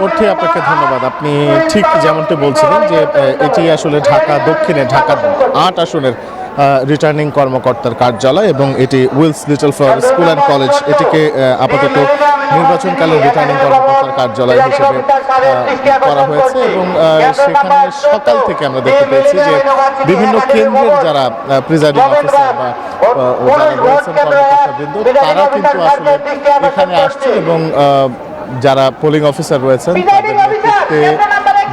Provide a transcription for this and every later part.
অর্থে আপনাকে ধন্যবাদ। আপনি ঠিক যেমনটি বলছিলেন যে এটি আসলে ঢাকা দক্ষিণে ঢাকা ৮ আসনের রিটার্নিং কর্মকর্তার কার্যালয় এবং এটি Wills little flower school and college এটিকে আপাতত নির্বাচনকালীন রিটার্নিং কর্মকর্তার কার্যালয় হিসেবে করা হয়েছে এবং সেখানে সকাল থেকে আমরা দেখতে পেয়েছি যে বিভিন্ন কেন্দ্রের যারা প্রিজাইডিং অফিসার বা যারা রয়েছেন কর্মকর্তাবৃন্দ তারা কিন্তু আসলে এখানে আসছে এবং যারা পোলিং অফিসার রয়েছেন তাদের নেতৃত্বে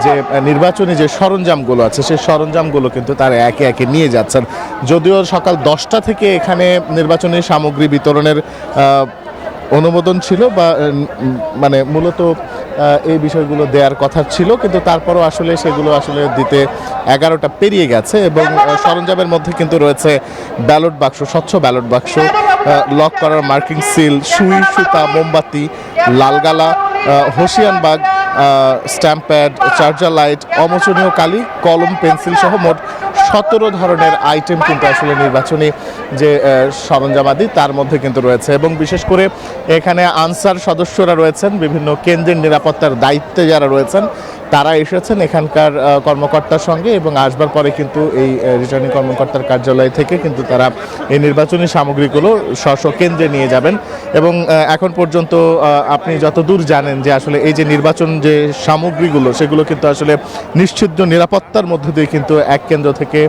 যে নির্বাচনী যে সরঞ্জামগুলো আছে সেই সরঞ্জামগুলো কিন্তু তারা একে একে নিয়ে যাচ্ছেন। যদিও সকাল 10টা থেকে এখানে নির্বাচনী সামগ্রী বিতরণের অনুমোদন ছিল বা মানে মূলত এই বিষয়গুলো দেওয়ার কথা ছিল, কিন্তু তারপরও আসলে সেগুলো আসলে দিতে 11টা পেরিয়ে গেছে এবং সরঞ্জামের মধ্যে কিন্তু রয়েছে ব্যালট বাক্স, স্বচ্ছ ব্যালট বাক্স, লক করার মার্কিং সিল, সুই, সুতা, মোমবাতি, লালগালা, হোসিয়ানবাগ, স্ট্যাম্প প্যাড, চার্জার লাইট, অমোচনীয় কালি, কলম, পেন্সিল সহ মোট 17 ধরনের আইটেম কিন্তু আসলে নির্বাচনী যে সরঞ্জামাদি তার মধ্যে কিন্তু রয়েছে এবং বিশেষ করে এখানে আনসার সদস্যরা রয়েছেন, বিভিন্ন কেন্দ্রের নিরাপত্তার দায়িত্বে যারা রয়েছেন তারা এসেছেন এখানকার কর্মকর্তার সঙ্গে এবং আসবার পরে কিন্তু এই রিটার্নিং কর্মকর্তার কার্যালয় থেকে কিন্তু তারা এই নির্বাচনী সামগ্রীগুলো স্ব কেন্দ্রে নিয়ে যাবেন এবং এখন পর্যন্ত আপনি যতদূর জানেন যে আসলে এই যে নির্বাচন যে সামগ্রীগুলো সেগুলো কিন্তু আসলে নিশ্চিত নিরাপত্তার মধ্যে দিয়ে কিন্তু এক কেন্দ্র থেকে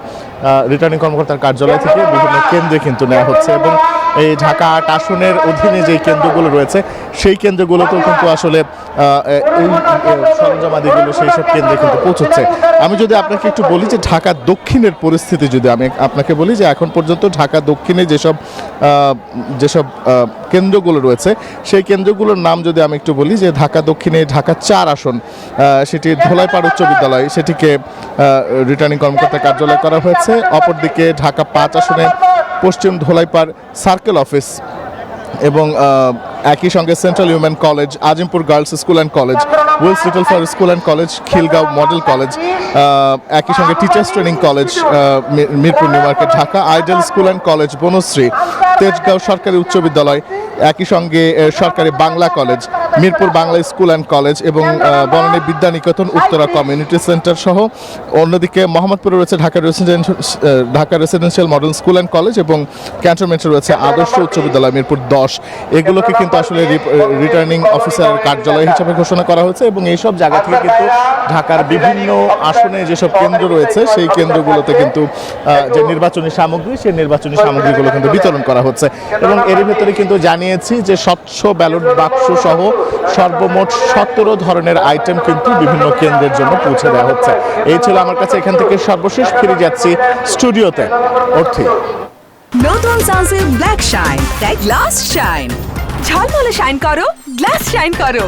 রিটার্নিং কর্মকর্তার কার্যালয় থেকে বিভিন্ন কেন্দ্রে কিন্তু নেওয়া হচ্ছে এবং এই ঢাকা ৮ আসনের অধীনে যে কেন্দ্রগুলো রয়েছে সেই কেন্দ্রগুলোতেও কিন্তু আসলে এই সরঞ্জামাদিগুলো সেই সব কেন্দ্রে কিন্তু পৌঁছচ্ছে। আমি যদি আপনাকে একটু বলি যে ঢাকা দক্ষিণের পরিস্থিতি যদি আমি আপনাকে বলি যে এখন পর্যন্ত ঢাকা দক্ষিণে যেসব কেন্দ্রগুলো রয়েছে সেই কেন্দ্রগুলোর নাম যদি আমি একটু বলি যে ঢাকা দক্ষিণে ঢাকা ৪ আসন, সেটি ধোলাইপাড় উচ্চ বিদ্যালয়, সেটিকে রিটার্নিং কর্মকর্তার কার্যালয় করা হয়েছে। অপরদিকে ঢাকা ৫ আসনে পশ্চিম ধোলাইপাড় সার্কেল অফিস এবং একই সঙ্গে central women college, Azimpur girls school and college, Wills little flower school and college, Khilgaon model college, একই সঙ্গে teachers training college Mirpur new market Dhaka, ideal school and college Banasree, Tejgaon সরকারি উচ্চ বিদ্যালয়, একই সঙ্গে সরকারি Bangla college, Mirpur Bangla school and college এবং বনানী বিদ্যানিকেতন উত্তরা কমিউনিটি সেন্টার সহ অন্যদিকে মোহাম্মদপুরে রয়েছে Dhaka residential model school and college এবং ক্যান্টনমেন্টে রয়েছে আদর্শ উচ্চ বিদ্যালয় মিরপুর 10। এগুলোকে কিন্তু আসলে রিটার্নিং অফিসারের কার্যালয় হিসেবে ঘোষণা করা হয়েছে এবং এইসব জায়গা থেকে কিন্তু ঢাকার বিভিন্ন আসনে যেসব কেন্দ্র রয়েছে সেই কেন্দ্রগুলোতে কিন্তু যে নির্বাচনী সামগ্রী সেই নির্বাচনী সামগ্রীগুলো কিন্তু বিতরণ করা হচ্ছে এবং এর ভিতরে কিন্তু জানিয়েছি যে স্বচ্ছ ব্যালট বাক্স সহ সর্বমোট 17 ধরনের আইটেম কিন্তু বিভিন্ন কেন্দ্রের জন্য পৌঁছে দেওয়া হচ্ছে। এই ছিল আমার কাছে এখান থেকে সর্বশেষ, ফিরে যাচ্ছি স্টুডিওতে। অর্থী নতুন সানসিল্ক ব্ল্যাক শাইন, তাই গ্লাস শাইন, ঝলমলে শাইন করো, গ্লাস শাইন করো।